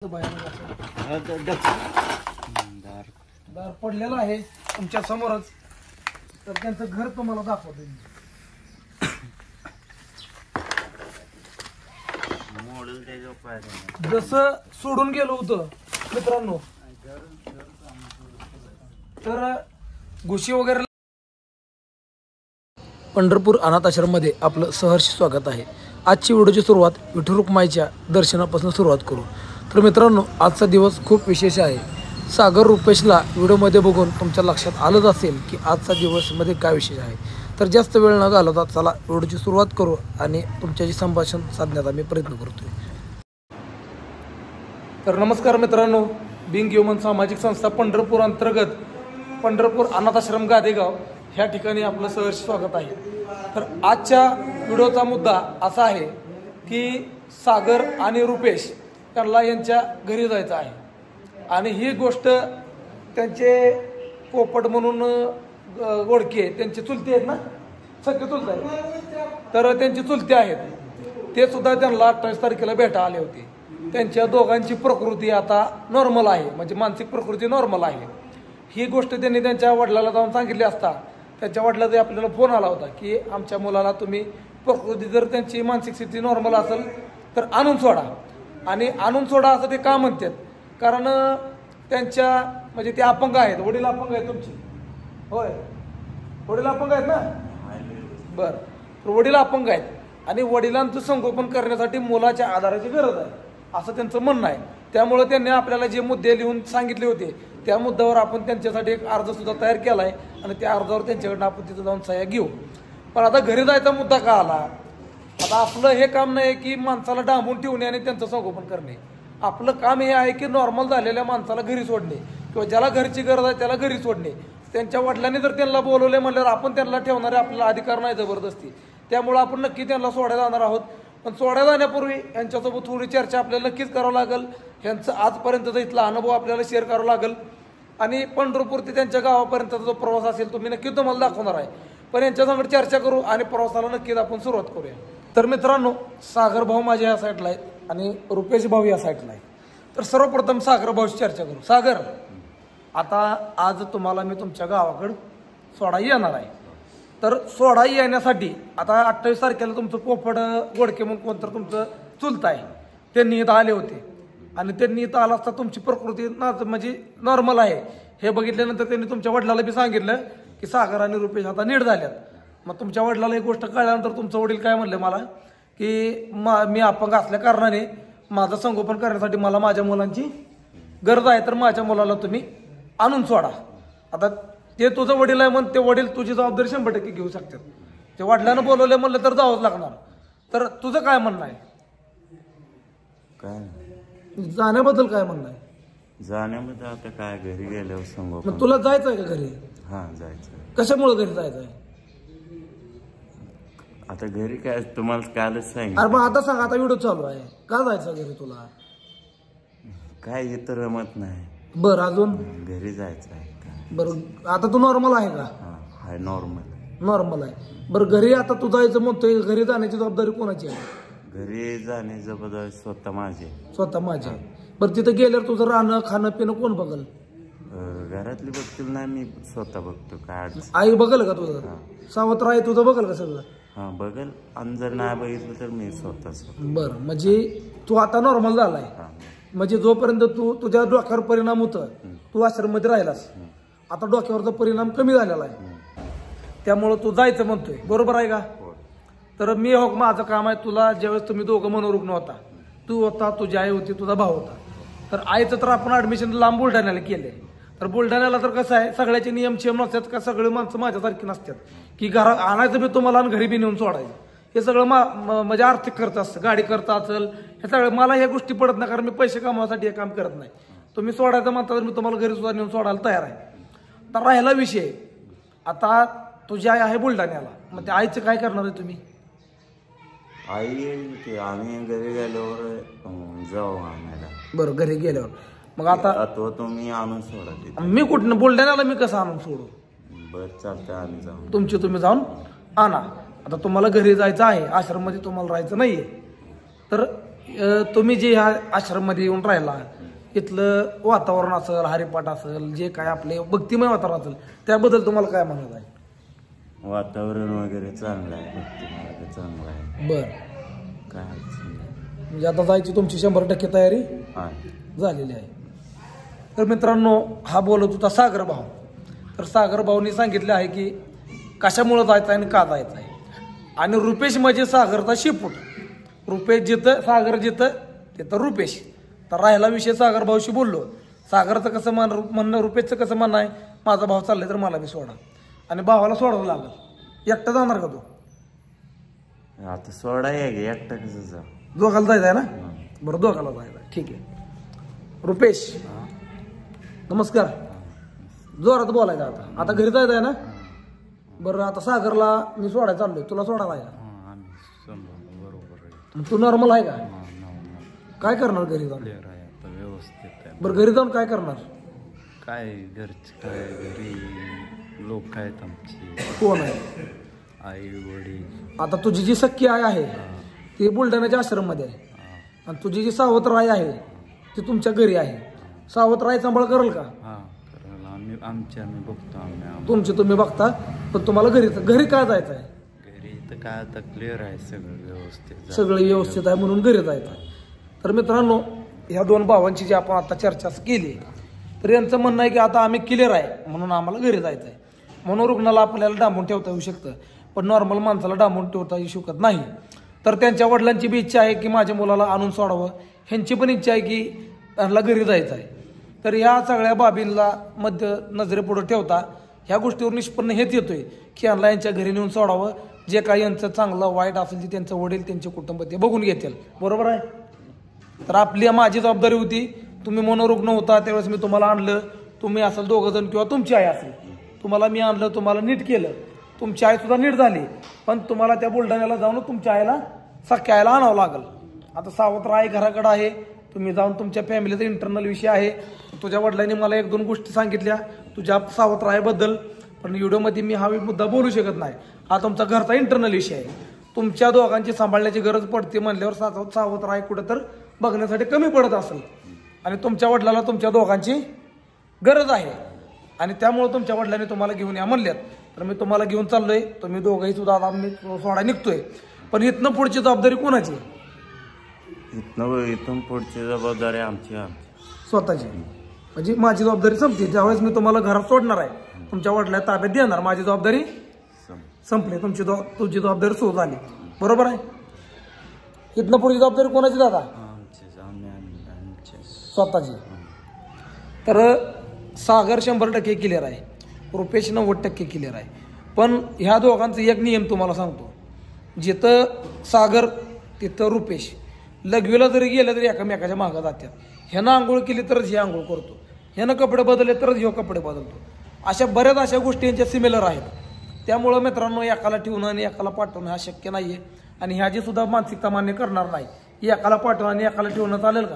दार पडलेला आहे तुमच्या समोरच, तर त्यांचं घर तुम्हाला दाखवतो. जसं सोडून गेलो होतं मित्रांनो, तर घुशी वगैरे. पंढरपूर अनाथ आश्रम मध्ये आपलं सहर्ष स्वागत आहे. आजची व्हिडिओची सुरुवात विठ्ठल रुक्माईच्या दर्शनापासून सुरुवात करू. तर मित्रांनो, आजचा दिवस खूप विशेष आहे. सागर रुपेशला व्हिडिओमध्ये बघून तुमच्या लक्षात आलंच असेल की आजचा दिवसमध्ये काय विशेष आहे. तर जास्त वेळ न घालवता चला व्हिडिओची सुरुवात करू आणि तुमच्याशी संभाषण साधण्याचा मी प्रयत्न करतोय. तर नमस्कार मित्रांनो, बिंग ह्युमन सामाजिक संस्था पंढरपूर अंतर्गत पंढरपूर अनाथ आश्रम गादेगाव ह्या ठिकाणी आपलं सहर्ष स्वागत आहे. तर आजच्या व्हिडिओचा मुद्दा असा आहे की सागर आणि रुपेश त्यांना यांच्या घरी जायचं आहे आणि ही गोष्ट त्यांचे पोपट म्हणून गोडके त्यांचे चुलते आहेत ना, सगळे चुलते आहेत, तर त्यांचे चुलते आहेत, ते सुद्धा त्यांना 28 तारखेला भेटा आले होते. त्यांच्या दोघांची प्रकृती आता नॉर्मल आहे, म्हणजे मानसिक प्रकृती नॉर्मल आहे. ही गोष्ट त्यांनी त्यांच्या वडिलाला जाऊन सांगितली असता त्यांच्या वडिलाचा आपल्याला फोन आला होता की आमच्या मुलाला तुम्ही प्रकृती जर त्यांची मानसिक स्थिती नॉर्मल असेल तर आणून सोडा. आणि आणून सोडा असं ते का म्हणतात, कारण त्यांच्या म्हणजे ते अपंग आहेत, वडील अपंग आहेत तुमची. होय, वडील अपंग आहेत ना. बर, वडील अपंग आहेत आणि वडिलांचं संगोपन करण्यासाठी मुलाच्या आधाराची गरज आहे असं त्यांचं म्हणणं आहे. त्यामुळे त्यांनी आपल्याला जे मुद्दे लिहून सांगितले होते त्या मुद्द्यावर आपण त्यांच्यासाठी एक अर्ज सुद्धा तयार केला आहे आणि त्या अर्जावर त्यांच्याकडनं आपण तिथं जाऊन सह्या घेऊ. पण आता घरी जायचा मुद्दा का आला? आता आपलं हे काम नाही की माणसाला डांबून ठेवणे आणि त्यांचं संगोपन करणे. आपलं काम हे आहे की नॉर्मल झालेल्या माणसाला घरी सोडणे किंवा ज्याला घरची गरज आहे त्याला घरी सोडणे. त्यांच्या वडिलांनी जर त्यांना बोलवले म्हणल्यावर आपण त्यांना ठेवणारे आपल्याला अधिकार नाही जबरदस्ती. त्यामुळे आपण नक्की त्यांना सोडायला जाणार आहोत. पण सोडायला जाण्यापूर्वी यांच्यासोबत थोडी चर्चा आपल्याला नक्कीच करावं लागेल. यांचं आजपर्यंतचा इथला अनुभव आपल्याला शेअर करावा लागेल आणि पंढरपूर ते त्यांच्या गावापर्यंतचा जो प्रवास असेल तो मी नक्कीच तुम्हाला दाखवणार आहे. पण यांच्यासमोर चर्चा करू आणि प्रवासाला नक्कीच आपण सुरुवात करूया. तर मित्रांनो, सागर भाऊ माझ्या या साईडला आहेत आणि रुपेश भाऊ या साईडला आहे. तर सर्वप्रथम सागर भाऊची चर्चा करू. सागर, आता आज तुम्हाला मी तुमच्या गावाकडं सोडाई येणार आहे. तर सोडाई येण्यासाठी आता 28 तारखेला तुमचं पोपट गोडके म्हणून कोणतं तुमचं चुलत आहे, त्यांनी इथं आले होते आणि त्यांनी इथं आला असता तुमची प्रकृती म्हणजे नॉर्मल आहे हे बघितल्यानंतर त्यांनी तुमच्या वडिलाला बी सांगितलं की सागर आणि रुपेश आता नीट झाल्यात. मग तुमच्या वडिलाला एक गोष्ट कळल्यानंतर तुमचं वडील काय म्हणले मला की मी अपंग असल्या कारणाने माझं संगोपन करण्यासाठी मला माझ्या मुलांची गरज आहे, तर माझ्या मुलाला तुम्ही आणून सोडा. आता ते तुझं वडील आहे म्हणून ते वडील तुझी जबाबदारी 100% घेऊ शकतात. ते वडिलांना बोलवले म्हणलं तर जावंच लागणार. तर तुझं काय म्हणणं आहे? काय जाण्याबद्दल काय म्हणणं आहे? जाण्यामध्ये आता काय घरी गेल्यावर संगोपन. मग तुला जायचं आहे का घरी? हा, जायचं. कशामुळे घरी जायचं आहे? आता घरी काय तुम्हाला कालच सांगितलं. अरे मग आता सांग, आता व्हिडिओ चालू आहे, का जायचं घरी तुला? काय इथं रमत नाही. बरं, अजून? घरी जायचं आहे. बरं, आता तू नॉर्मल आहे का? हाय, नॉर्मल. नॉर्मल आहे. बरं, घरी आता तू जायचं म्हणतोय, घरी जाण्याची जबाबदारी कोणाची आहे? घरी जाणे जबाबदारी स्वतः माझी. स्वतः माझी आहे. बरं, तिथं गेल्यावर तुझं राहणं खाणं पिणं कोण बघल? घरातली बघतील ना, मी स्वतः बघतो. काय अडचण? आई बघल का तुझं? सावत्र आहे तुझं बघल का सगळं? हा, बघल. आणि जर नाही बघितलं तर मी स्वतः. बरं, म्हणजे तू आता नॉर्मल झालाय, म्हणजे जोपर्यंत तू तुझ्या डोक्यावर परिणाम होत तू आश्रम मध्ये राहिलास, आता डोक्यावरचा परिणाम कमी झालेला आहे, त्यामुळं तू जायचं म्हणतोय, बरोबर आहे का? तर मी हो, माझं काम आहे. तुला ज्यावेळेस तुम्ही दोघं मनोरुग्ण होता, तू होता, तुझी आई होती, तुझा भाऊ होता, तर आईचं तर आपण ऍडमिशन लांब बुलढाण्याला केलंय. तर बुलढाण्याला तर कसं आहे, सगळ्याचे नियम क्षेम नसतात का, सगळे माणसं माझ्यासारखी नसतात की घरात आणायचं बी तुम्हाला आणि घरी बी नेऊन सोडायचं. हे सगळं म्हणजे आर्थिक खर्च असतं, गाडी खर्च असेल, हे सगळं मला ह्या गोष्टी पडत नाही, कारण मी पैसे कमवण्यासाठी हे काम करत नाही. तुम्ही सोडायचं म्हणता तर मी तुम्हाला घरी सुद्धा नेऊन सोडायला तयार आहे. तर राहिला विषय, आता तुझी आई आहे बुलढाण्याला, मग त्या आईचं काय करणार आहे तुम्ही? आई आम्ही घरी गेल्यावर जाऊ आणायला. बरं, घरी गेल्यावर मग आता तुम्ही आणून सोडा. मी कुठं बुलढाण्याला मी कसं आणून सोडू? बरं, चालतंय, आम्ही जाऊ. तुमची तुम्ही जाऊन आणा. आता तुम्हाला घरी जायचं आहे, आश्रम मध्ये तुम्हाला राहायचं नाहीये, तर तुम्ही जे ह्या आश्रममध्ये येऊन राहिला इथलं वातावरण असेल, हरिपाठ असेल, जे काय आपले भक्तिमय वातावरण असेल त्याबद्दल तुम्हाला काय म्हणत आहे? वातावरण वगैरे चांगलं आहे, भक्ती चांगलं आहे. बर, काय अडचण नाही. म्हणजे आता जायची तुमची 100% तयारी आहे. झालेली आहे. तर मित्रांनो, हा बोलत होता सागर भाऊ. तर सागर भाऊनी सांगितले आहे की कशामुळे जायचं आहे आणि का जायचं आहे. आणि रुपेश म्हणजे सागरचा शिपूट. रुपेश जिथं सागर जिथं तिथं रुपेश. तर राहिला विषय सागर भाऊशी बोललो. सागरचं कसं म्हणणं, रुपेशचं कसं म्हणणं आहे, माझा भाव चाललाय तर मला बी सोडा. आणि भावाला सोडावं लागलं. एकटा जाणार का तू? आता सोडा आहे की एकटा कसं जा. दोघाला जायचं आहे ना? बरं, दोघाला जायचं आहे. ठीक आहे. रुपेश नमस्कार. जोरात बोलायचं आता घरी जायचं आहे ना? बरं, आता सागरला मी सोडायला चाललोय, तुला सोडायला आहे का? तू नॉर्मल आहे का? काय करणार घरी जाऊन? व्यवस्थित. बरं, घरी जाऊन काय करणार? काय घरचे काय घरी लोक आहेत आमची. कोण आहे? आई वडील. आता तुझी जी सख्खी आई आहे ती बुलढाण्याच्या आश्रममध्ये आहे आणि तुझी जी सावत्र आई आहे ती तुमच्या घरी आहे. सावत्र आई सांभाळ करेल का? आम्ही बघतो. तुमची तुम्ही बघता, पण तुम्हाला घरी काय जायचं आहे? घरी तर काय आता क्लिअर आहे, सगळं व्यवस्थित आहे म्हणून घरी जायचं आहे. तर मित्रांनो, ह्या दोन भावांची जी आपण आता चर्चा केली तर यांचं म्हणणं आहे की आता आम्ही क्लिअर आहे म्हणून आम्हाला घरी जायचं आहे. मनोरुग्णाला आपल्याला डांबून ठेवता येऊ शकतं, पण नॉर्मल माणसाला डांबून ठेवता येऊ शकत नाही. तर त्यांच्या वडिलांची बी इच्छा आहे की माझ्या मुलाला आणून सोडावं, ह्यांची पण इच्छा आहे की त्यांना घरी जायचं आहे. तर ह्या सगळ्या बाबींना मध्य नजरेपुढे ठेवता ह्या गोष्टीवर निष्पन्न हेच येतोय की यांना यांच्या घरी नेऊन सोडावं. जे काही यांचं चांगलं वाईट असेल ते त्यांचं वडील त्यांचे कुटुंब ते बघून घेतील. बरोबर आहे? तर माझी जबाबदारी होती. तुम्ही मनोरुग्ण होता त्यावेळेस मी तुम्हाला आणलं. तुम्ही असाल दोघं जण किंवा तुमची आई असेल, तुम्हाला मी आणलं, तुम्हाला नीट केलं. तुमची आई सुद्धा नीट झाली, पण तुम्हाला त्या बुलढाण्याला जाऊन तुमच्या आईला सख्या आईला आणावं लागल. आता सावत्र आई घराकडे आहे, तुम्ही जाऊन तुमच्या फॅमिलीचा इंटरनल विषय आहे. तुझ्या वडिलांनी मला 1-2 गोष्टी सांगितल्या तुझ्या सावत्र आईबद्दल, पण व्हिडिओमध्ये मी हा मुद्दा बोलू शकत नाही. हा तुमचा घरचा इंटरनल विषय आहे. तुमच्या दोघांची सांभाळण्याची गरज पडते म्हणल्यावर सावत्र आई कुठं तर बघण्यासाठी कमी पडत असेल आणि तुमच्या वडिलाला तुमच्या दोघांची गरज आहे आणि त्यामुळे तुमच्या वडिलांनी तुम्हाला घेऊन या म्हणल्यात. तर मी तुम्हाला घेऊन चाललोय. तुम्ही दोघंही सुद्धा आता मी सोडा निघतोय, पण इथनं पुढची जबाबदारी कोणाची? इथून पुढची जबाबदारी आमची स्वतःची. म्हणजे माझी जबाबदारी संपली ज्यावेळेस मी तुम्हाला घरात सोडणार आहे, तुमच्या वडिलांना ताब्यात देणार, माझी जबाबदारी संपली, तुझी जबाबदारी सुरू झाली. बरोबर आहे? इथनं पुढची जबाबदारी कोणाची दादा? स्वतःची. तर सागर 100% क्लिअर आहे, रुपेश 90% क्लिअर आहे. पण ह्या दोघांचा एक नियम तुम्हाला सांगतो, जिथं सागर तिथं रुपेश. लघवीला जरी गेलं तरी एकामेकाच्या मागं जातात. ह्यानं आंघोळ केली तरच हे आंघोळ करतो, ह्यानं कपडे बदलले तरच ह्यो कपडे बदलतो. अशा बऱ्याच अशा गोष्टी यांच्या सिमिलर आहेत. त्यामुळं मित्रांनो, एकाला ठेवणं आणि एकाला पाठवणं हा शक्य नाहीये आणि ह्याची सुद्धा मानसिकता मान्य करणार नाही. एकाला पाठवणं आणि एकाला ठेवणं चालेल का?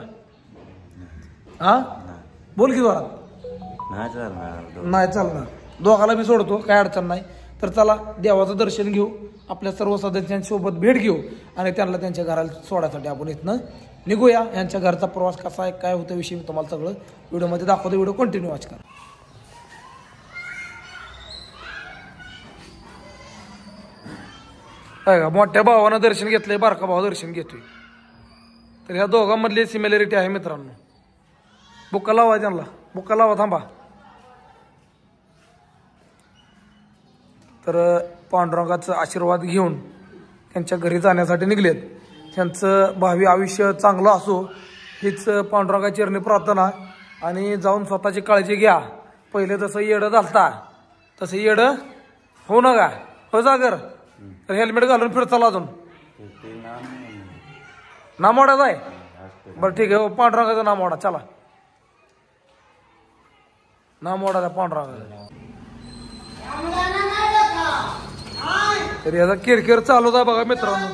हा, बोल की जोरात. नाही चालणार. दोघाला मी सोडतो, काय अडचण नाही. तर चला देवाचं दर्शन घेऊ, आपल्या सर्व सदस्यांसोबत भेट घेऊ आणि त्यांना त्यांच्या घराला सोडायसाठी आपण इथनं निघूया. यांच्या घरचा प्रवास कसा आहे, काय होतं विषयी मी तुम्हाला सगळं व्हिडिओमध्ये दाखवतो. व्हिडिओ कंटिन्यू वॉच करा. आहे का, मोठ्या भावानं दर्शन घेतलंय, बारका भाव दर्शन घेतोय. तर ह्या दोघांमधली सिमिलॅरिटी आहे मित्रांनो. बुक्का लावा त्यांना, बुक्का लावा, थांबा. तर पांडुरंगाचा आशीर्वाद घेऊन त्यांच्या घरी जाण्यासाठी निघलेत. त्यांचं भावी आयुष्य चांगलं असो हीच पांडुरंगाची चरणी प्रार्थना. आणि जाऊन स्वतःची काळजी घ्या. पहिले जसं येडं झालता तसं येडं हो नका. हो जागर, तर हेल्मेट घालून फिरचाल. अजून नामोडाच आहे? बरं ठीक आहे. पांडुरंगाचं नामोडा, चला नामोडा पांडुरंगाचा. तर याचा किरकिर चालूच आहे बघा मित्रांनो,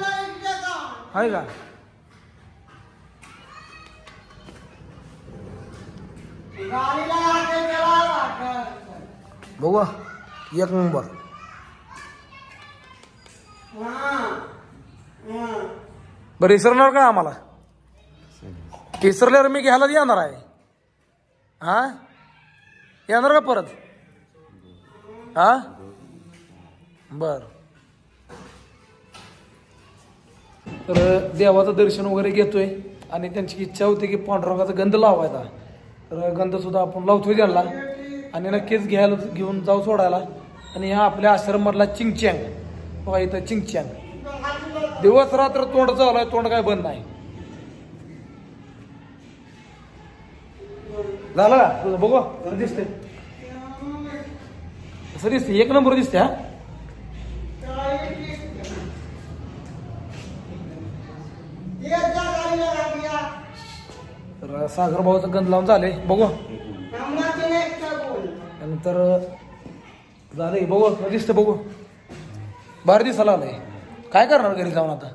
आहे का? बघू एक नंबर. बरं, विसरणार का आम्हाला? विसरल्यावर मी घ्यायला येणार आहे. हा येणार का परत? हा बर. तर देवाचं दर्शन वगैरे घेतोय आणि त्यांची इच्छा होती की पांडुरंगाचा गंध लावायचा. तर गंध सुद्धा आपण लावतोय त्यांना आणि नक्कीच घेऊन जाऊ सोडायला. आणि ह्या आपल्या आश्रममधला चिंगच्यांग बघा इथं चिंगच्यांग दिवस रात्र तोंड चालू आहे, तोंड काय बंद नाही. झालं का तुझं? बघू कसं दिसतंय, कसं दिसते? एक नंबर दिसते. हा तर सागर भाऊचं गंध लावून झाले. बघू नंतर झालंय. बघू कसं दिसतं. बघू बाहेर दिसायला आलंय. काय करणार घरी जाऊन आता?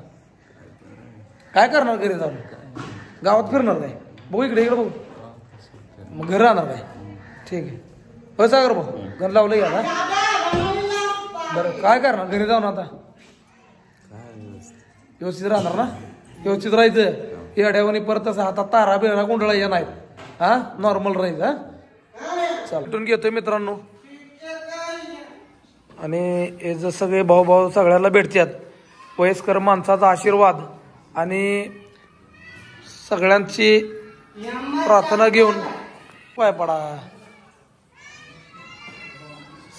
काय करणार घरी जाऊन? गावात फिरणार काय? बघू इकडे इकडे बघू. मग घरी राहणार काय? ठीक आहे. हो सागर भाऊ गंध लावलंय आता. बरं काय करणार घरी जाऊन आता? व्यवस्थित राहणार ना? व्यवस्थित राहायचं. येड्यावानी परत असं हातात तारा बिरा गुंडळा या नाहीत. हा नॉर्मल राहायचं. हा चालून घेतोय मित्रांनो. आणि हे जर सगळे भाऊ सगळ्याला भेटतात. वयस्कर माणसाचा आशीर्वाद आणि सगळ्यांची प्रार्थना घेऊन पाय पडा.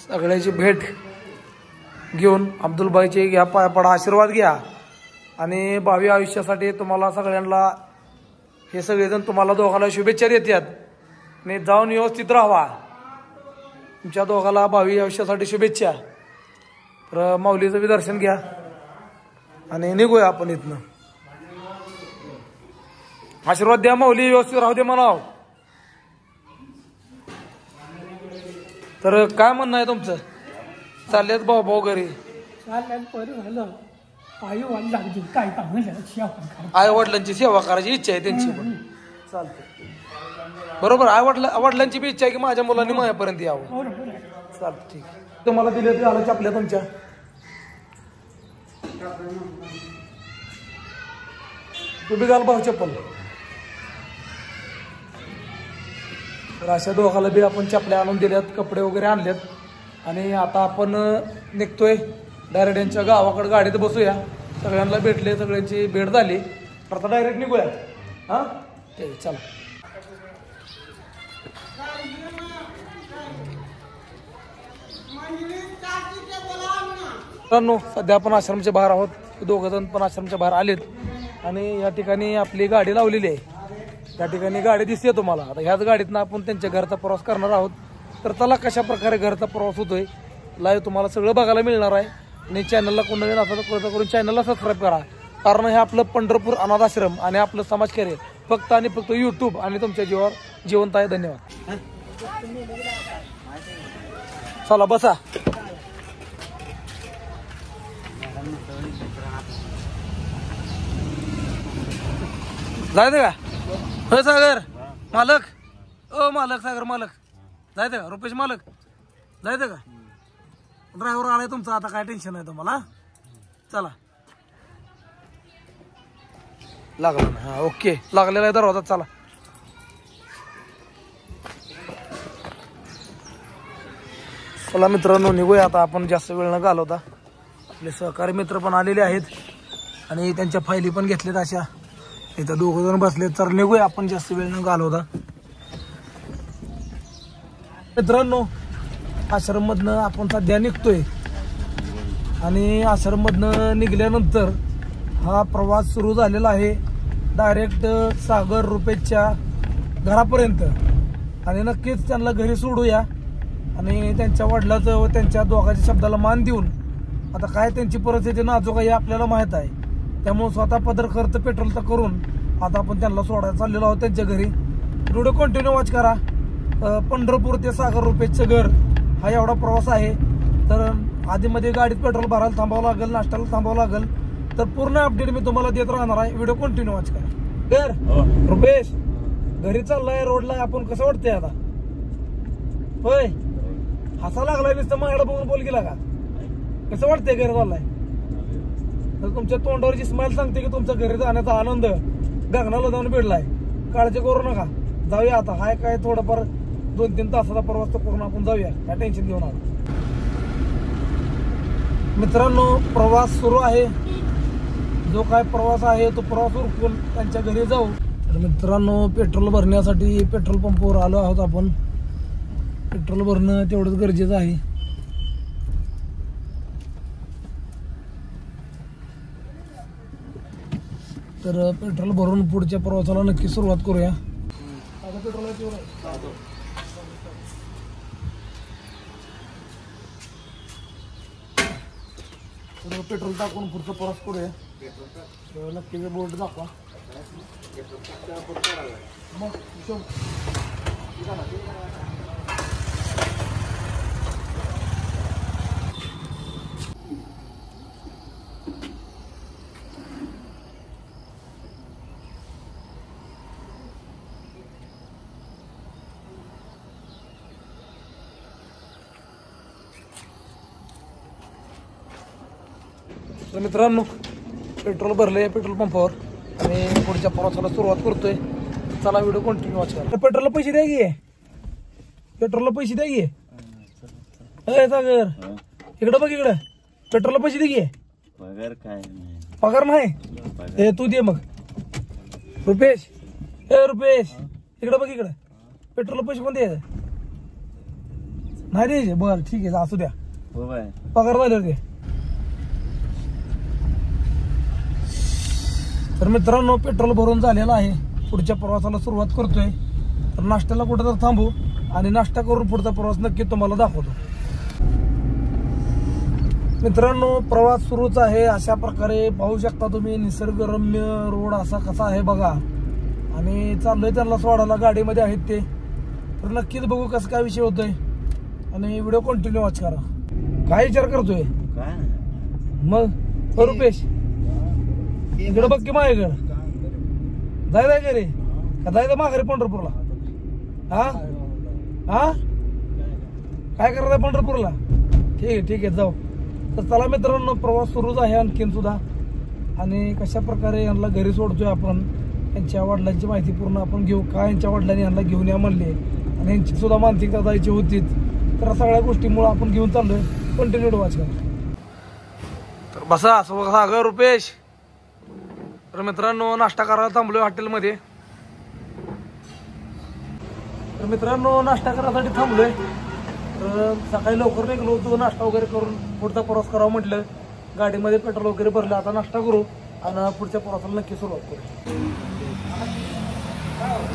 सगळ्याची भेट घेऊन अब्दुलबाईचे घ्या पाय पडा, आशीर्वाद घ्या. आणि भावी आयुष्यासाठी तुम्हाला सगळ्यांना हे सगळेजण तुम्हाला दोघाला शुभेच्छा देतात. आणि जाऊन व्यवस्थित राहा. तुमच्या दोघाला भावी आयुष्यासाठी शुभेच्छा. तर माऊलीचं बी दर्शन घ्या आणि निघूया आपण इथनं. आशीर्वाद द्या माऊली, व्यवस्थित राहू दे म्हणाव. तर काय म्हणणं आहे तुमचं? चाललेत भाऊ घरी? आई वडिलांची सेवा करायची इच्छा आहे त्यांची पण. चालते बरोबर. वडिलांची बी इच्छा आहे की माझ्या मुलांनी माझ्यापर्यंत यावं. चालतं ठीक आहे. तुम्हाला दिले ते आलं चपल्या तुमच्या. तुम्ही घाल भाऊ चप्पल. तर अशा दोघाला बी आपण चपल्या आणून दिल्यात, कपडे वगैरे आणलेत. आणि आता आपण निघतोय डायरेक्ट यांच्या गावाकडे. गाडीत बसूया. सगळ्यांना भेटले, सगळ्यांची भेट झाली. आता डायरेक्ट निघूया. हा ठीक आहे चला. मित्रांनो सध्या आपण आश्रमच्या बाहेर आहोत. दोघं जण पण आश्रमच्या बाहेर आलेत. आणि या ठिकाणी आपली गाडी लावलेली आहे. या ठिकाणी गाडी दिसते तुम्हाला. आता ह्याच गाडीतनं आपण त्यांच्या घरचा प्रवास करणार आहोत. तर चला कशा प्रकारे घरचा प्रवास होतोय लाईव्ह तुम्हाला सगळं बघायला मिळणार आहे. आणि चॅनलला कोण नवीन असेल तर कृपया करून चॅनलला सबस्क्राईब करा. कारण हे आपलं पंढरपूर अनाथ आश्रम आणि आपलं समाजकार्य फक्त आणि फक्त यूट्यूब आणि तुमच्या जीवावर जिवंत आहे. धन्यवाद. चला बसा. जायचं का? हो सागर मालक. ओ मालक सागर मालक जायचं का? रुपेश मालक जायचं का? ड्रायव्हर आलाय तुमचा. आता काय टेन्शन नाही तुम्हाला. चला लागला ना? हा ओके लागलेला आहे दरवाजा. चला चला मित्रांनो निघूया आता आपण. जास्त वेळ न घालवता. आपले सहकारी मित्र पण आलेले आहेत आणि त्यांच्या फायली पण घेतल्यात अशा. इथं दोघं जण बसलेत. तर निघूया आपण जास्त वेळ न घालवता. मित्रांनो आश्रममधनं आपण सध्या निघतोय. आणि आश्रममधनं निघाल्यानंतर हा प्रवास सुरू झालेला आहे डायरेक्ट सागर रुपेशच्या घरापर्यंत. आणि नक्कीच त्यांना घरी सोडूया. आणि त्यांच्या वडिलाचं व त्यांच्या दोघांच्या शब्दाला मान देऊन. आता काय त्यांची परिस्थिती नाजूक आहे आपल्याला माहीत आहे. त्यामुळे स्वतः पदर खर्च पेट्रोल तर करून आता आपण त्यांना सोडायला चाललेलो आहोत त्यांच्या घरी. व्हिडिओ कंटिन्यू वॉच करा. पंढरपूर ते सागर रुपेशचं घर हा एवढा प्रवास आहे. तर आधीमध्ये गाडीत पेट्रोल भरायला थांबावं लागेल, नाश्त्याला थांबावं लागेल. तर पूर्ण अपडेट मी तुम्हाला देत राहणार आहे. व्हिडिओ कंटिन्यू वॉच करा. तर रुपेश घरी चाललाय रोडला. आपण कसं वाटतंय आता? होय हसा लागलाय नुसतं माझ्याकडे बघून बोल गेला का? कसं वाटतंय घरी चाललाय? तर तुमच्या तोंडावरची स्माईल सांगते की तुमच्या घरी जाण्याचा आनंद गगनाला जाऊन भेटलाय. काळजी करू नका, जाऊया आता. हाय काय थोडंफार 2-3 तासाचा प्रवास तर करून आपण जाऊया, काय टेन्शन घेऊ नका. मित्रांनो, प्रवास सुरू आहे. जो काय प्रवास आहे तो प्रवास उरकून त्यांच्या घरी जाऊ. तर मित्रांनो, पेट्रोल भरण्यासाठी पेट्रोल पंपावर आलो आहोत आपण. पेट्रोल भरणं तेवढंच गरजेचं आहे. तर पेट्रोल भरून पुढच्या प्रवासाला नक्की सुरुवात करूया. तर पेट्रोल टाकून पुढचा प्रवास करूया. नक्की बोर्ड दाखवा. मग तर मित्रांनो, पेट्रोल भरले पेट्रोल पंपावर आणि पुढच्या प्रवासाला सुरुवात करतोय. चला, व्हिडिओ कंटिन्यू वॉच करा. पेट्रोलला पैसे द्या की, पेट्रोलला पैसे द्या की. सागर, इकडं बघ, इकडं पेट्रोलला पैसे दे की. पगार काय पगार नाही, हे तू दे मग. रुपेश, रुपेश इकडं बघ, इकडं पेट्रोलला पैसे कोण द्यायचं नाही द्यायचे. बरं ठीक आहे, असू द्या. पगार झाल्यावर दे. तर मित्रांनो, पेट्रोल भरून झालेलं आहे. पुढच्या प्रवासाला सुरुवात करतोय. तर नाश्त्याला कुठं तर थांबू आणि नाश्ता करून पुढचा प्रवास नक्की तुम्हाला दाखवतो. मित्रांनो, प्रवास सुरूच आहे. अशा प्रकारे पाहू शकता तुम्ही, निसर्गरम्य रोड असा कसा आहे बघा. आणि चाललोय त्यांना सोडायला, गाडीमध्ये आहेत ते. तर नक्कीच बघू कसं काय विषय होतोय आणि व्हिडिओ कंटिन्यू वॉच करा. काय विचार करतोय मग रुपेश? इकडं बघ की माझ्याकडं. जायचं का रे, का जायचं माघारी पंढरपूरला? हा काय करायचं पंढरपूरला? ठीक आहे जाऊ. तर चला मित्रांनो, प्रवास सुरूच आहे आणखीन सुद्धा. आणि कशा प्रकारे यांना घरी सोडतोय आपण, यांच्या वडिलांची माहिती पूर्ण आपण घेऊ. काय यांच्या वडिलांनी यांना घेऊन या म्हणले आणि यांची सुद्धा मानसिकता जायची होतीच. तर सगळ्या गोष्टीमुळे आपण घेऊन चाललोय. कंटिन्यू वाच करा. तर बसा सागर, रुपेश. तर मित्रांनो, नाश्ता करायला थांबलोय हॉटेलमध्ये. तर मित्रांनो, नाश्ता करायसाठी थांबलोय. तर सकाळी लवकर निघलो होतो, नाश्ता वगैरे करून पुढचा प्रवास करावा म्हटलं. गाडीमध्ये पेट्रोल वगैरे भरलं. आता नाश्ता करू आणि पुढच्या प्रवासाला नक्की सुरुवात करू.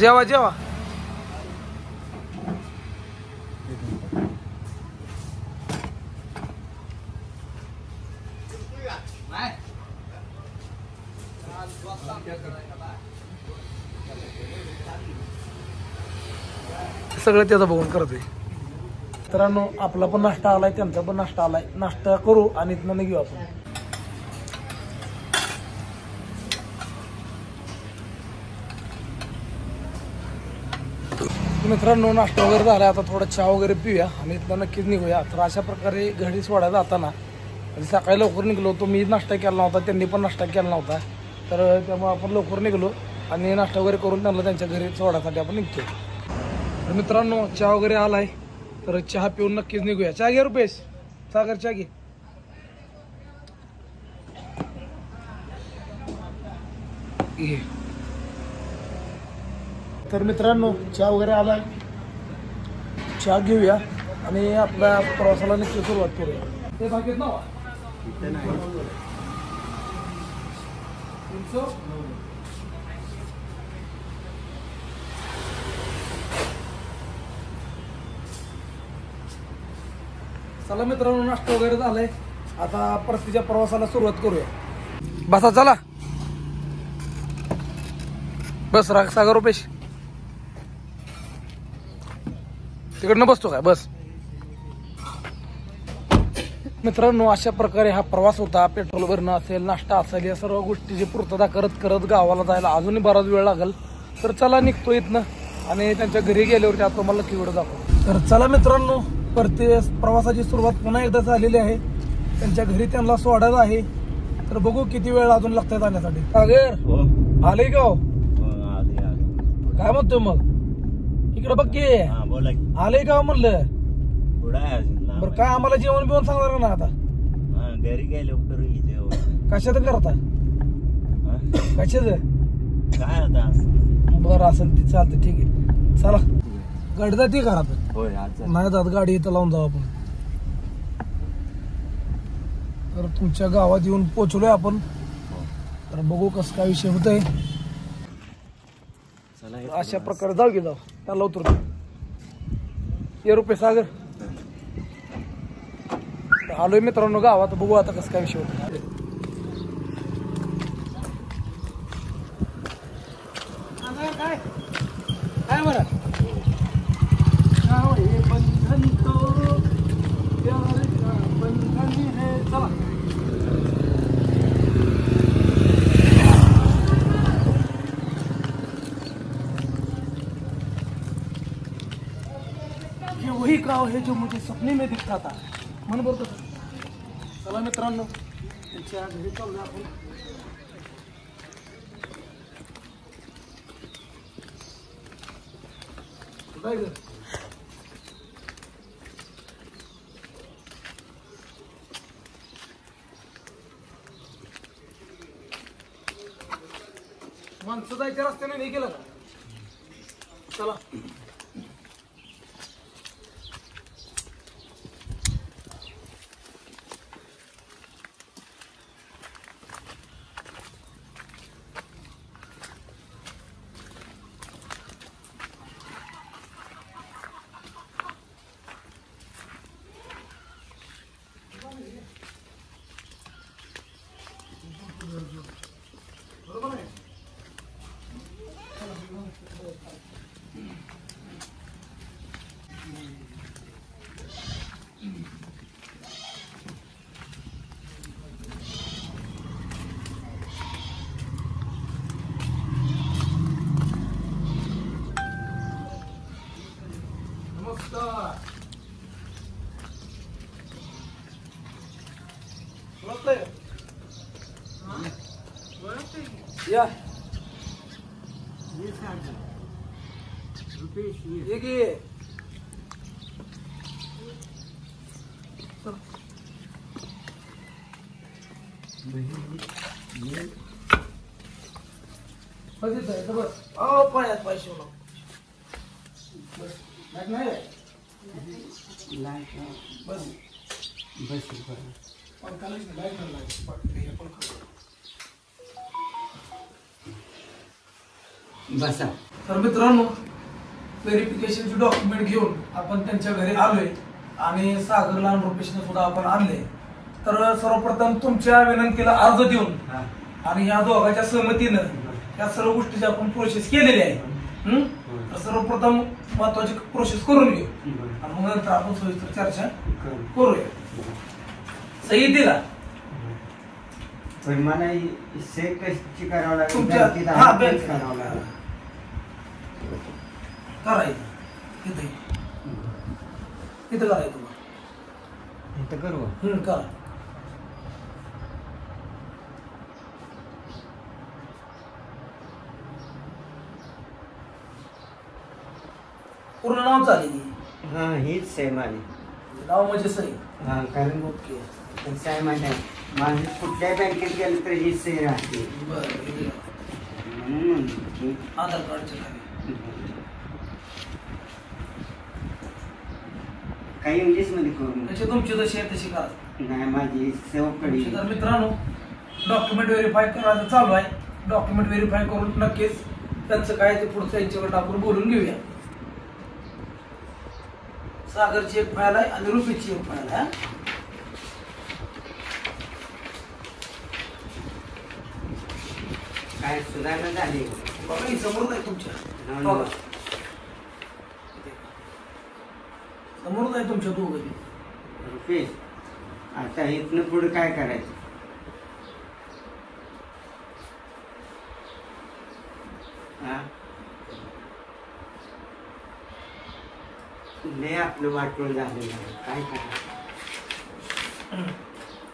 जेवा जेवा. सगळं त्याचा बघून करतोय. मित्रांनो, आपला पण नाश्ता आलाय, त्यांचा पण नाश्ता आलाय. नाश्ता करू आणि इथनं निघू आपण. मित्रांनो, नाश्ता वगैरे झाला. आता थोडा चहा वगैरे पिऊया आणि इथनं नक्कीच निघूया. तर अशा प्रकारे घरी सोडायला जाताना सकाळी लवकर निघलो होतो. मी नाश्ता केला नव्हता, त्यांनी पण नाश्ता केला नव्हता. तर त्यामुळे आपण लवकर निघलो आणि नाश्ता वगैरे करून त्यांना त्यांच्या घरी सोडायसाठी आपण निघतो. तर मित्रांनो, चहा वगैरे आलाय. तर चहा पिऊन नक्कीच निघूया. चहा घे रुपेश. सागर चहा घे. तर मित्रांनो, चहा वगैरे आलाय. चहा घेऊया आणि आपल्या प्रवासाला नक्की सुरुवात करूया. ते बाकीत ना चला मित्रांनो, नाश्ता वगैरे झालाय. आता परतीच्या प्रवासाला सुरुवात करूया. बसा, चला बस. सागर, रुपेश तिकडनं बसतो काय? बस. मित्रांनो, अशा प्रकारे हा प्रवास होता. पेट्रोल भरणं असेल, नाश्ता असेल, या सर्व गोष्टीची पूर्तता करत करत गावाला जायला अजूनही बराच वेळ लागेल. तर चला निघतो इथनं आणि त्यांच्या घरी गेल्यावरती आता तुम्हाला नक्की व्हिडिओ दाखवतो. तर चला मित्रांनो, परतीय प्रवासाची सुरुवात पुन्हा एकदा झालेली आहे. त्यांच्या घरी त्यांना सोडायचं आहे. तर बघू किती वेळ अजून लागतंय जाण्यासाठी. सागर आले का? काय म्हणतोय मग? इकडे बघ की हा बोला की. आलंय का म्हणलं? पुढं आहे अजून लांब बरं काय आम्हाला जेवण बिवण सांगणार ना आता? आहे. हा, घरी गेलो करू की जेवण. कशात करता? हा? कशाच? काय आता असं? बरं असेल ते चालतं, ठीक आहे. चला गाडी जाते घरात. होय आज नाही जात गाडी इथं लावून जाऊ आपण. तर तुमच्या गावात येऊन पोहोचलोय आपण. तर बघू कसं काय विषय होतोय. चला अशा प्रकारे जाऊ की जाऊ त्याला उतरतो. ये रुपये सागर. आलोय मित्रांनो गावात, बघू आता कसं काय विषय होतो. काय बरं बंधन तो प्यार का बंधन है. चला ये वही गाव है जो मुझे सपने में दिखता था. म्हणून बोलतो. चला मित्रांनो त्यांच्या घरी चाललो आपण. काय ग? माणसं जायच्या रस्त्याने नाही गेलं का? चला बरोबर आहे. नमस्कार. ओळखलंय? या ये की. पायात पैसे बस बसा. तर मित्रांनो व्हेरिफिकेशनचे डॉक्युमेंट घेऊन आपण त्यांच्या घरी आलोय आणि सागरला आणि रुपेशने सुद्धा आपण आणले. तर सर्वप्रथम तुमच्या विनंतीला अर्ज देऊन आणि या दोघांच्या सहमतीनं या सर्व गोष्टीची आपण प्रोसेस केलेली आहे. तर सर्वप्रथम महत्वाची प्रोसेस करून घेऊ आणि मग नंतर आपण सविस्तर चर्चा करूया. सही दिला पण मला से कशी करावं लागेल? तुमच्या बँकेत हा आहे, तेच बँक करावं लागेल. करायचं इथे इथं करायचं तुम्हाला. इथं करू. करा. पूर्ण नाव चालेल. हा हीच आहे माझी. नाव म्हणजे सही. हा कारण ओके. कसं आहे माहिती आहे माझी कुठल्याही बँकेत गेलं तर हीच सही राहते. बरं. म्हणून आधार कार्डच्या खाली काही इंग्लिश मध्ये करून त्याची तुमची जशी आहे तशी करा. नाही माझी सेवकडे. तर मित्रांनो डॉक्युमेंट व्हेरीफाय करायचं चालू आहे. डॉक्युमेंट व्हेरीफाय करून नक्कीच त्यांचं काय ते पुढचं यांच्याकडे आपण बोलून घेऊया. सागरची एक फाईल आहे आणि रुपीची एक फाईल आहे. काय सुधारणा झाली? बघा ही समोर नाही तुमच्या. हो. बघा. समोर नाही तुमच्या दोघं. रुपेश आता इथनं पुढे काय करायचं? हा लय आपलं वाटोळ झालेलं आहे. काय करायचं?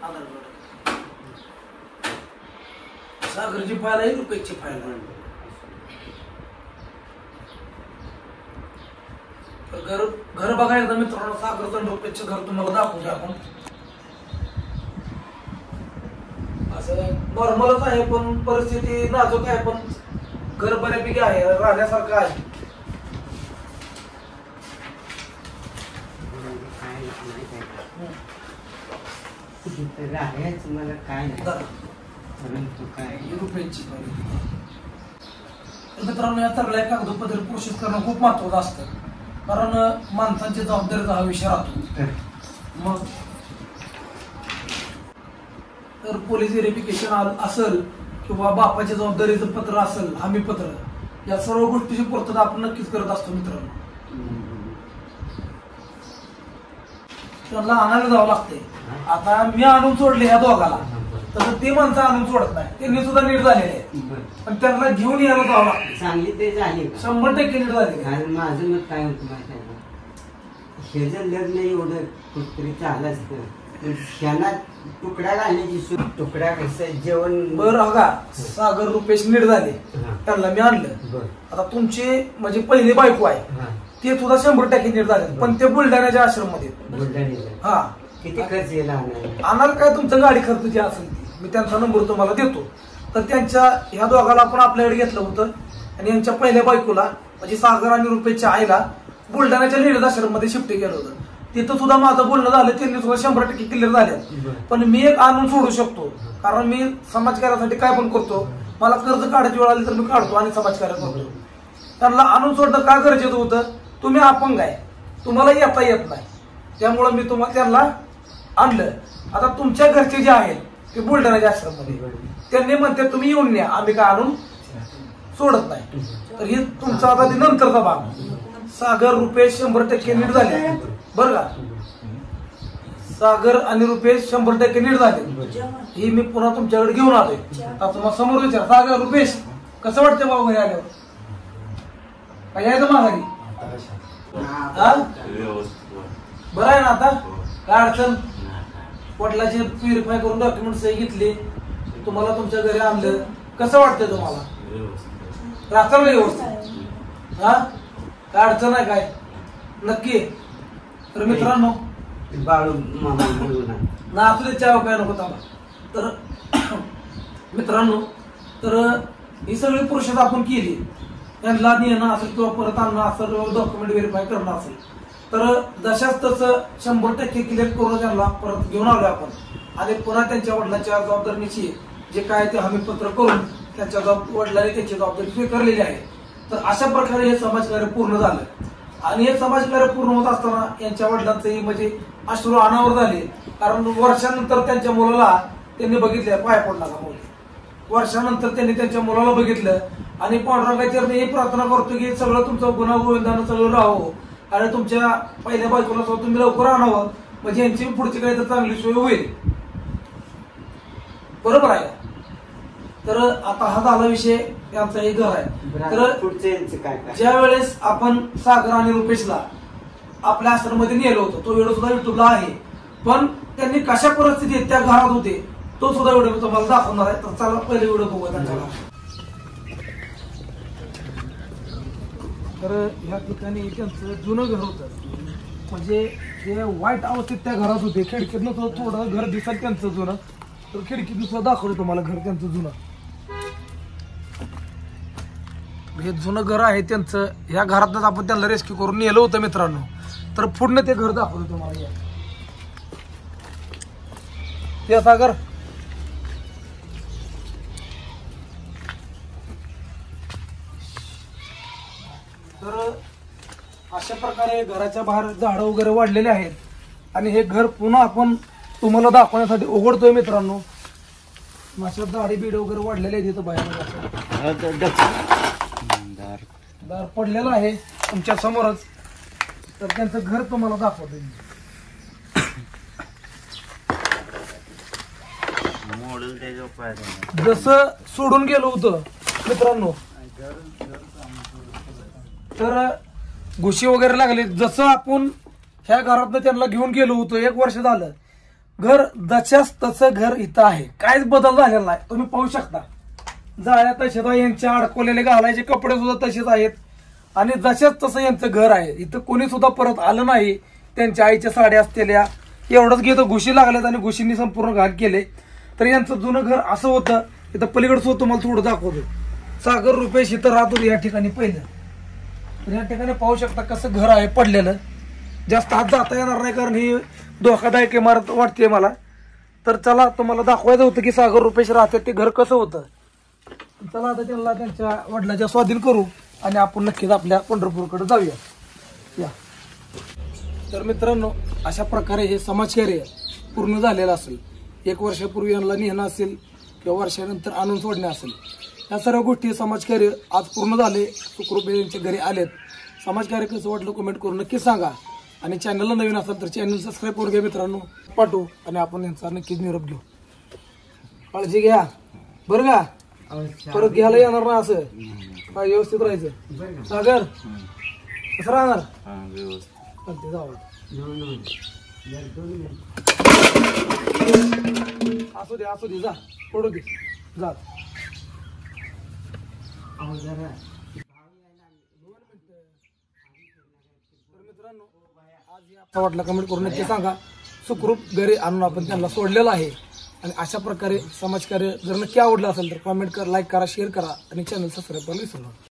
आधार कार्ड सागरची फाईल आहे रुपयाची फाईल आहे. घर घर बघा एकदा मित्रांनो, सागर तंडोपेचं घर तुम्हाला दाखवूया आपण. असं नॉर्मलच आहे पण परिस्थिती नाजूक आहे, पण घर बऱ्यापैकी आहे, राहण्यासारखं आहे. राहायचं मला काय नाही, परंतु काय रुपयांची मित्रांनो, या सगळ्या कागदपत्र प्रोसेस करणं खूप महत्वाचं असतं, कारण माणसांची जबाबदारीचा हा विषय राहतो. मग तर पोलीस व्हेरिफिकेशन असेल किंवा बापाच्या जबाबदारीचं पत्र असेल, हमी पत्र, या सर्व गोष्टीची पूर्तता आपण नक्कीच करत असतो मित्रांनो. त्यांना आणायला जावं लागते. आता मी आणून सोडले ह्या दोघाला, तसं ते माणसं आणून सोडत नाही, त्यांनी सुद्धा नीट झालेले आहे, पण त्यांना घेऊन यायला जावं लागतं. चांगली ते झाली 100% नीट झाले. कारण माझं मत काय होतं माहिती आहे का, हे जर लग्न एवढं कुठतरी चाललं असतं, त्यांना तुकडा घालण्याची तुकडा कसं जेवण. बरं बघा, सागर रुपेश नीट झाले, त्यांना मी आणलं. आता तुमचे म्हणजे पहिले बायको आहे ते सुद्धा 100% नीट झाले, पण ते बुलढाण्याच्या आश्रम मध्ये. हा, किती खर्च येईल आणाल काय तुमचं गाडी खर्च जे असेल ती मी त्यांचा नंबर तुम्हाला देतो. तर त्यांच्या ह्या दोघाला आपण आपल्याकडे घेतलं होतं आणि यांच्या पहिल्या बायकोला म्हणजे सागर आणि रुपेशच्या आईला बुलढाण्याच्या लेडीज आश्रम मध्ये शिफ्ट केलं होतं. तिथं सुद्धा माझं बोलणं झालं, त्यांनी सुद्धा 100% क्लिअर झाले. पण मी एक आणून सोडू शकतो, कारण मी समाजकार्यासाठी काय पण करतो, मला कर्ज काढायची वेळ आली तर मी काढतो आणि समाजकार्य करतो. त्यांना आणून सोडणं का गरजेचं होतं, तुम्ही अपंग आहे, तुम्हाला येता येत नाही, त्यामुळे मी तुम्हाला त्यांना आणलं. आता तुमच्या घरचे जे आहेत ते बुलढाण्याच्या आश्रम मध्ये, त्यांनी म्हणते तुम्ही येऊन न्या, आम्ही काय आणून सोडत नाही. तर हे तुमचा आता ते नंतरचा भाग. सागर रुपेश 100% नीट झाले बरं का, सागर आणि रुपेश 100% नीट झाले. ही मी पुन्हा तुमच्याकडे घेऊन आलोय. आता तुम्हाला समोर विचार, सागर रुपेश कसं वाटतं बाबा घरी आल्यावर, काय यायचं माघारी? बरं आहे ना आता, काय अडचण? वडिलाची प्युरिफाय करून डॉक्युमेंट सही घेतली, तुम्हाला तुमच्या घरी आणलं, कसं वाटतंय तुम्हाला? राहतं ना व्यवस्थित? हा, काय अडचण आहे काय? नक्की. तर मित्रांनो, बाळू मामा ना असू दे, चहा काय नको थांबा. तर मित्रांनो, तर ही सगळी प्रोसेस आपण केली, त्यांना नेणं असेल किंवा परत आणणं असेल, डॉक्युमेंट व्हेरीफाय करणं असेल, तर जशाच तसं 100% क्लिअर करून त्यांना परत घेऊन आलो आपण आणि पुन्हा त्यांच्या वडिलांच्या जबाबदारीची जे काय ते हमीपत्र करून त्यांच्या वडिलांनी त्यांची जबाबदारी स्वीकारलेली आहे. तर अशा प्रकारे हे समाजकार्य पूर्ण झालं. आणि हे समाजकार्य पूर्ण होत असताना यांच्या वडिलांचंही म्हणजे अश्रू अनावर झाले, कारण वर्षानंतर त्यांच्या मुलाला त्यांनी बघितलं, पाय पडला का मुली, वर्षानंतर त्यांनी त्यांच्या मुलाला बघितलं आणि पांडुरंगाच्या चरणी प्रार्थना करतो की सगळं तुमचं गुन्हा गोविंदानं सगळं राहावं आणि तुमच्या पहिल्या बायकोला तुम्ही लवकर आणावं, म्हणजे यांची पुढची काही तर चांगली सोय होईल. बरोबर आहे. तर आता हा झाला विषय, यांचा एक घर आहे. तर ज्या वेळेस आपण सागर आणि रुपेशला आपल्या आश्रममध्ये नेलं होतं, तो व्हिडिओ सुद्धा युट्यूबला आहे, पण त्यांनी कशा परिस्थितीत त्या घरात होते तो सुद्धा व्हिडिओ मी तुम्हाला दाखवणार आहे. तर चला पहिले व्हिडिओ बघूया त्यांच्याला. तर ह्या ठिकाणी त्यांचं जुनं घर होतं, म्हणजे ते वाईट अवस्थेत त्या घरात होते. खिडकीतनं थोडं घर दिसत त्यांचं जुनं, तर खिडकीतनं सुद्धा दाखवलं तुम्हाला घर त्यांचं जुनं. हे जुनं घर आहे त्यांचं. ह्या घरातच आपण त्यांना रेस्क्यू करून नेलं होतं मित्रांनो. तर पूर्ण ते घर दाखवलं तुम्हाला. या सागर, तर अशा प्रकारे घराच्या बाहेर झाडं वगैरे वाढलेले आहेत आणि हे घर पुन्हा आपण तुम्हाला दाखवण्यासाठी उघडतोय मित्रांनो. अशा झाडे बीड वगैरे वाढलेले आहेत इथं बाहेर. दार पडलेलं आहे तुमच्या समोरच. तर त्यांचं घर तुम्हाला दाखवतोय. जसं सोडून गेलो होतं मित्रांनो, तर घुशी वगैरे लागले. जसं आपण ह्या घरातनं त्यांना घेऊन गेलो होतो, 1 वर्ष झालं, घर जशाच तसं घर इथं आहे, काहीच बदल झालेला नाही. तुम्ही पाहू शकता, जाळ्या तशाच आहे, यांच्या अडकवलेले घालायचे कपडे सुद्धा तसेच आहेत. आणि जशाच तसं यांचं घर आहे. इथं कोणी सुद्धा परत आलं नाही. त्यांच्या आईच्या साड्या असलेल्या एवढंच घेतो घुशी लागल्यात आणि घुशींनी संपूर्ण घाण केले. तर यांचं जुनं घर असं होतं. इथं पलीकडचं तुम्हाला थोडं दाखवतो. सागर रुपेश इथं राहत होते या ठिकाणी पहिलं. तर या ठिकाणी पाहू शकता कसं घर आहे पडलेलं. जास्त आत जाता येणार नाही कारण ही धोकादायक इमारत वाटते मला. तर चला तुम्हाला दाखवायचं होतं की सागर रुपेश राहतात ते घर कसं होतं. चला आता त्यांना त्यांच्या वडिलांच्या स्वाधीन करू आणि आपण नक्कीच आपल्या पंढरपूरकडे जाऊया. या तर मित्रांनो, अशा प्रकारे हे समाजकार्य पूर्ण झालेलं असेल. 1 वर्षापूर्वी यांना नेणं असेल किंवा वर्षानंतर आणून सोडणे असेल, या सर्व गोष्टी समाजकार्य आज पूर्ण झाले. सुखरूप यांच्या घरी आलेत. समाजकार्य कसं वाटलं कमेंट करून नक्की सांगा. आणि चॅनलला नवीन असेल तर चॅनल सबस्क्राईब करून घ्या मित्रांनो. पाठवू आणि आपण यांचा नक्कीच निरोप घेऊ. काळजी घ्या बरं का. परत घ्यायला येणार ना असं काय व्यवस्थित राहायचं. सागर कसं राहणार चालते जाऊ. असू दे जा पडू दे जा. मित्रांनो आज वाटलं कमेंट करून नक्की सांगा. सुखरूप घरी आणून आपण त्यांना सोडलेलं आहे. आणि अशा प्रकारे समाजकार्य जर नक्की आवडलं असेल तर कमेंट करा, लाईक करा, शेअर करा आणि चॅनल सबस्क्राईब करायला विसरू नका.